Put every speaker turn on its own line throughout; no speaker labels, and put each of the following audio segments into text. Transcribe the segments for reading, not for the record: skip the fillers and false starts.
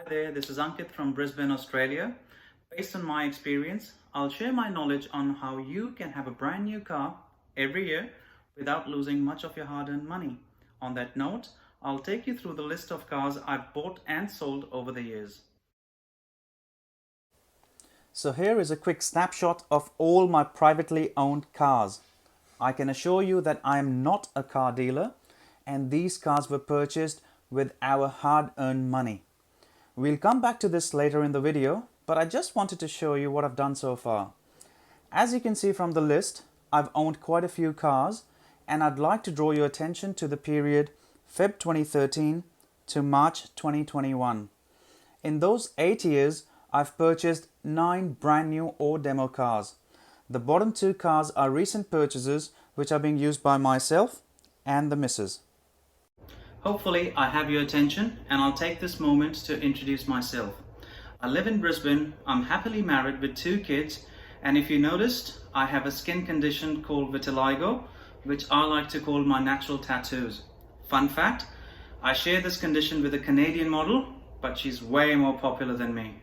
there, this is Ankit from Brisbane, Australia. Based on my experience, I'll share my knowledge on how you can have a brand new car every year without losing much of your hard-earned money. On that note, I'll take you through the list of cars I've bought and sold over the years. So here is a quick snapshot of all my privately owned cars. I can assure you that I am not a car dealer, and these cars were purchased with our hard-earned money. We'll come back to this later in the video, but I just wanted to show you what I've done so far. As you can see from the list, I've owned quite a few cars, and I'd like to draw your attention to the period Feb 2013 to March 2021. In those 8 years, I've purchased 9 brand new or demo cars. The bottom 2 cars are recent purchases which are being used by myself and the missus. Hopefully I have your attention, and I'll take this moment to introduce myself. I live in Brisbane, I'm happily married with 2 kids, and if you noticed, I have a skin condition called vitiligo, which I like to call my natural tattoos. Fun fact, I share this condition with a Canadian model, but she's way more popular than me.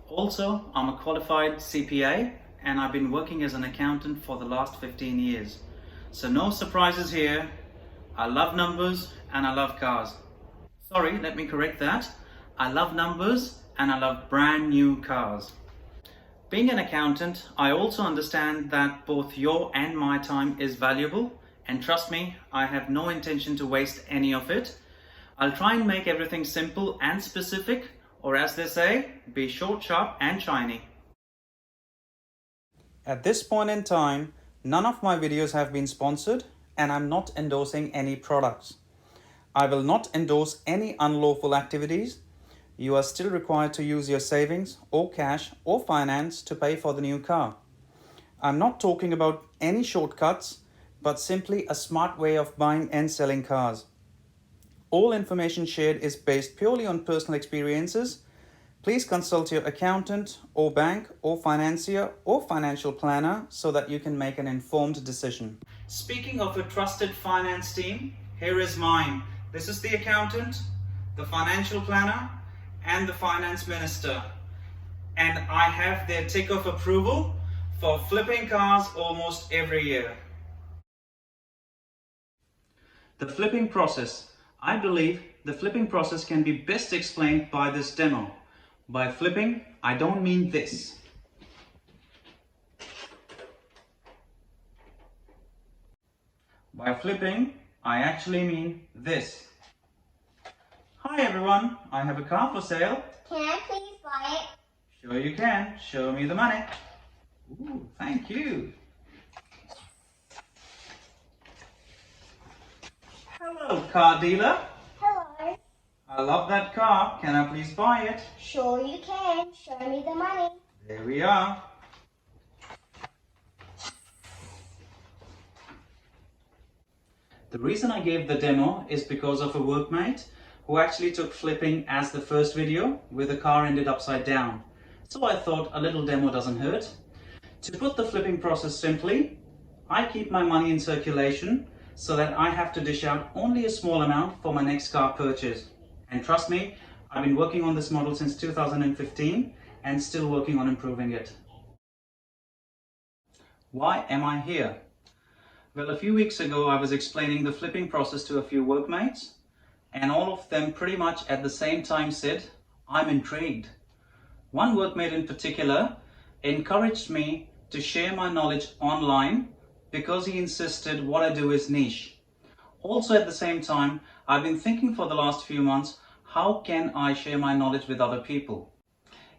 Also, I'm a qualified CPA, and I've been working as an accountant for the last 15 years. So no surprises here. I love numbers and I love cars. Sorry, let me correct that. I love numbers and I love brand new cars. Being an accountant, I also understand that both your and my time is valuable, and trust me, I have no intention to waste any of it. I'll try and make everything simple and specific, or as they say, be short, sharp and shiny. At this point in time, none of my videos have been sponsored, and I'm not endorsing any products. I will not endorse any unlawful activities. You are still required to use your savings or cash or finance to pay for the new car. I'm not talking about any shortcuts, but simply a smart way of buying and selling cars. All information shared is based purely on personal experiences. Please consult your accountant or bank or financier or financial planner so that you can make an informed decision. Speaking of a trusted finance team, here is mine. This is the accountant, the financial planner, and the finance minister. And I have their tick of approval for flipping cars almost every year. The flipping process. I believe the flipping process can be best explained by this demo. By flipping, I don't mean this. By flipping, I actually mean this. Hi everyone, I have a car for sale.
Can I please buy it?
Sure you can. Show me the money. Ooh, thank you. Hello, car dealer.
Hello.
I love that car. Can I please buy it?
Sure you can. Show me the money.
There we are. The reason I gave the demo is because of a workmate who actually took flipping as the first video where the car ended upside down. So I thought a little demo doesn't hurt. To put the flipping process simply, I keep my money in circulation so that I have to dish out only a small amount for my next car purchase. And trust me, I've been working on this model since 2015 and still working on improving it. Why am I here? Well, a few weeks ago I was explaining the flipping process to a few workmates, and all of them pretty much at the same time said, I'm intrigued. One workmate in particular encouraged me to share my knowledge online because he insisted what I do is niche. Also at the same time, I've been thinking for the last few months, how can I share my knowledge with other people?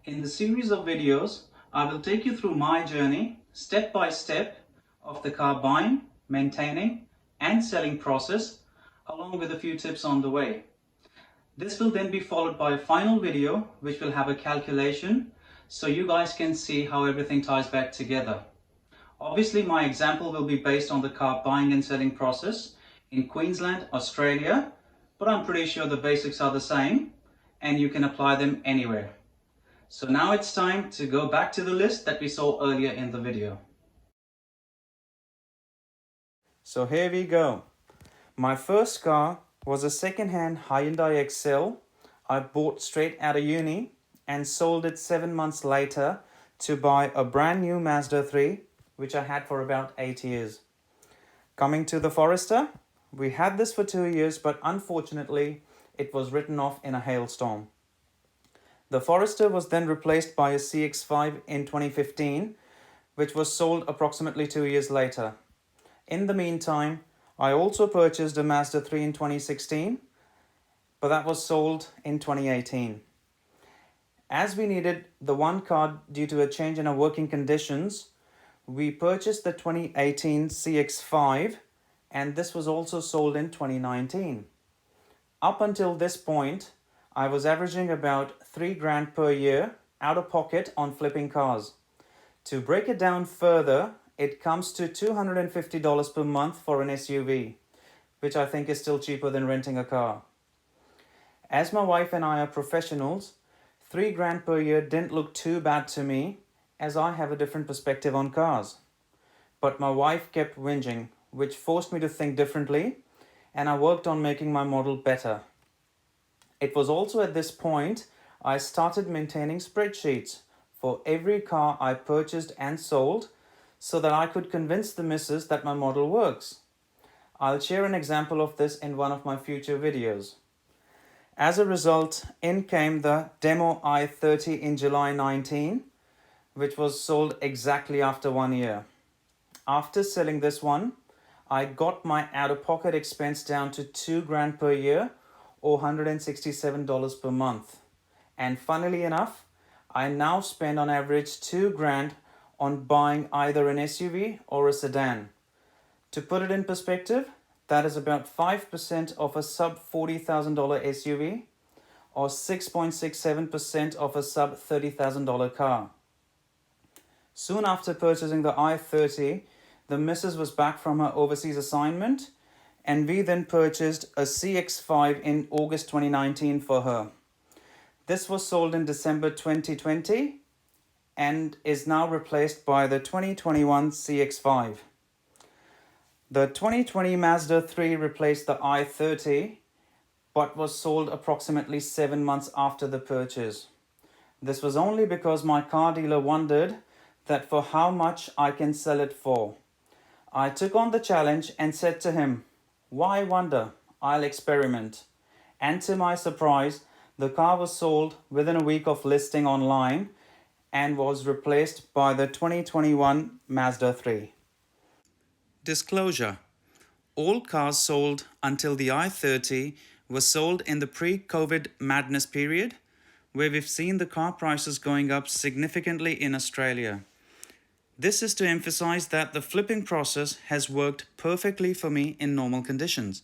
In the series of videos, I will take you through my journey, step by step, of the car buying, maintaining, and selling process, along with a few tips on the way. This will then be followed by a final video, which will have a calculation, so you guys can see how everything ties back together. Obviously, my example will be based on the car buying and selling process in Queensland, Australia, but I'm pretty sure the basics are the same and you can apply them anywhere. So now it's time to go back to the list that we saw earlier in the video. So here we go. My first car was a second-hand Hyundai Excel, I bought straight out of uni and sold it 7 months later to buy a brand new Mazda 3, which I had for about 8 years. Coming to the Forester, we had this for 2 years, but unfortunately, it was written off in a hailstorm. The Forester was then replaced by a CX-5 in 2015, which was sold approximately 2 years later. In the meantime, I also purchased a Mazda 3 in 2016, but that was sold in 2018. As we needed the one car due to a change in our working conditions, we purchased the 2018 CX-5, and this was also sold in 2019. Up until this point, I was averaging about 3 grand per year out of pocket on flipping cars. To break it down further, it comes to $250 per month for an SUV, which I think is still cheaper than renting a car. As my wife and I are professionals, 3 grand per year didn't look too bad to me, as I have a different perspective on cars. But my wife kept whinging, which forced me to think differently, and I worked on making my model better. It was also at this point I started maintaining spreadsheets for every car I purchased and sold so that I could convince the missus that my model works. I'll share an example of this in one of my future videos. As a result, in came the Demo i30 in July 19, which was sold exactly after 1 year. After selling this one, I got my out-of-pocket expense down to 2 grand per year or $167 per month. And funnily enough, I now spend on average 2 grand on buying either an SUV or a sedan. To put it in perspective, that is about 5% of a sub $40,000 SUV or 6.67% of a sub $30,000 car. Soon after purchasing the i30, the missus was back from her overseas assignment, and we then purchased a CX-5 in August 2019 for her. This was sold in December 2020 and is now replaced by the 2021 CX-5. The 2020 Mazda 3 replaced the i30, but was sold approximately 7 months after the purchase. This was only because my car dealer wondered that for how much I can sell it for. I took on the challenge and said to him, "Why wonder? I'll experiment." And to my surprise, the car was sold within a week of listing online and was replaced by the 2021 Mazda 3. Disclosure: all cars sold until the i30 were sold in the pre-COVID madness period, where we've seen the car prices going up significantly in Australia. This is to emphasize that the flipping process has worked perfectly for me in normal conditions.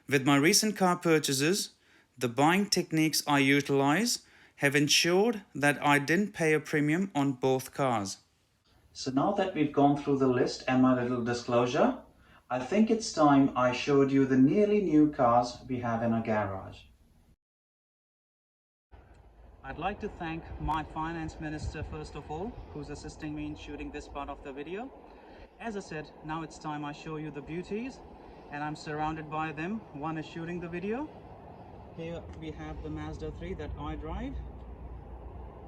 With my recent car purchases, the buying techniques I utilize have ensured that I didn't pay a premium on both cars. So now that we've gone through the list and my little disclosure, I think it's time I showed you the nearly new cars we have in our garage. I'd like to thank my finance minister first of all, who's assisting me in shooting this part of the video. As I said, now it's time I show you the beauties, and I'm surrounded by them. One is shooting the video. Here we have the Mazda 3 that I drive,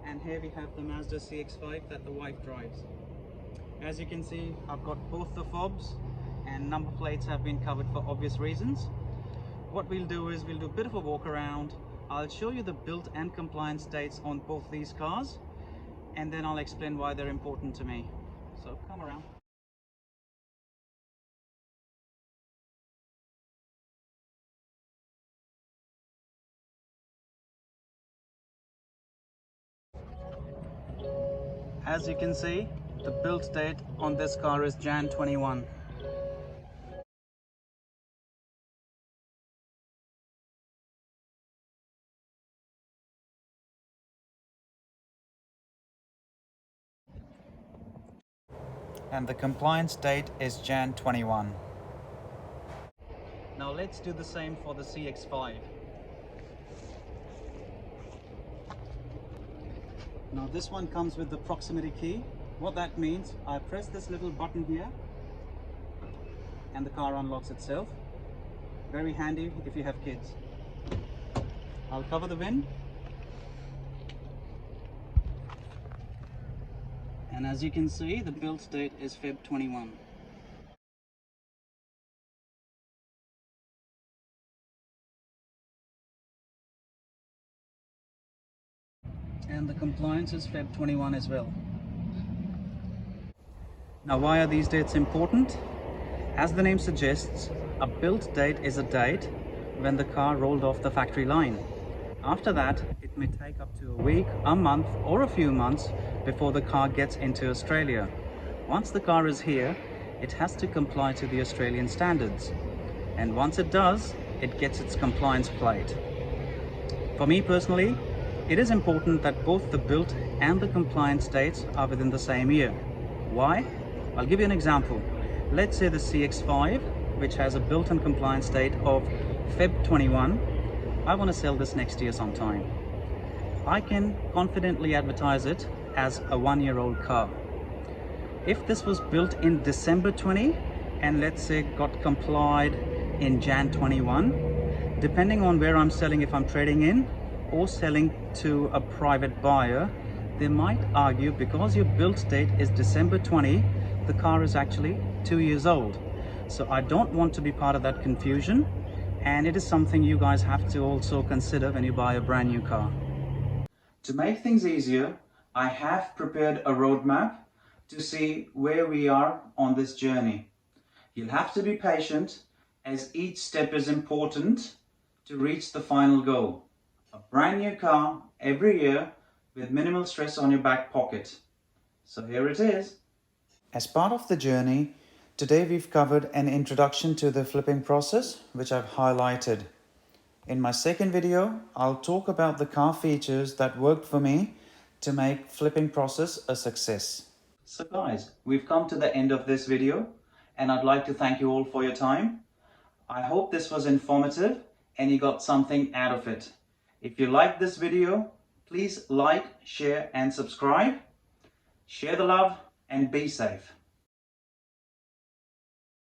and here we have the Mazda CX-5 that the wife drives. As you can see, I've got both the fobs, and number plates have been covered for obvious reasons. What we'll do is we'll do a bit of a walk around. I'll show you the built and compliance dates on both these cars, and then I'll explain why they're important to me. So come around. As you can see, the built date on this car is Jan 21. And the compliance date is Jan 21. Now let's do the same for the CX-5. Now this one comes with the proximity key. What that means, I press this little button here and the car unlocks itself. Very handy if you have kids. I'll cover the wind. And as you can see, the build date is Feb 21. And the compliance is Feb 21 as well. Now, why are these dates important? As the name suggests, a build date is a date when the car rolled off the factory line. After that, it may take up to a week, a month, or a few months before the car gets into Australia. Once the car is here, it has to comply to the Australian standards. And once it does, it gets its compliance plate. For me personally, it is important that both the built and the compliance dates are within the same year. Why? I'll give you an example. Let's say the CX-5, which has a built and compliance date of Feb 21, I want to sell this next year sometime. I can confidently advertise it as a 1-year-old car. If this was built in December 20 and let's say got complied in Jan 21, depending on where I'm selling, if I'm trading in or selling to a private buyer, they might argue because your build date is December 20, the car is actually 2 years old. So I don't want to be part of that confusion, and it is something you guys have to also consider when you buy a brand new car. To make things easier, I have prepared a roadmap to see where we are on this journey. You'll have to be patient as each step is important to reach the final goal. A brand new car every year with minimal stress on your back pocket. So here it is. As part of the journey, today we've covered an introduction to the flipping process, which I've highlighted. In my second video, I'll talk about the car features that worked for me to make flipping process a success. So guys, we've come to the end of this video, and I'd like to thank you all for your time. I hope this was informative and you got something out of it. If you liked this video, please like, share and subscribe. Share the love and be safe.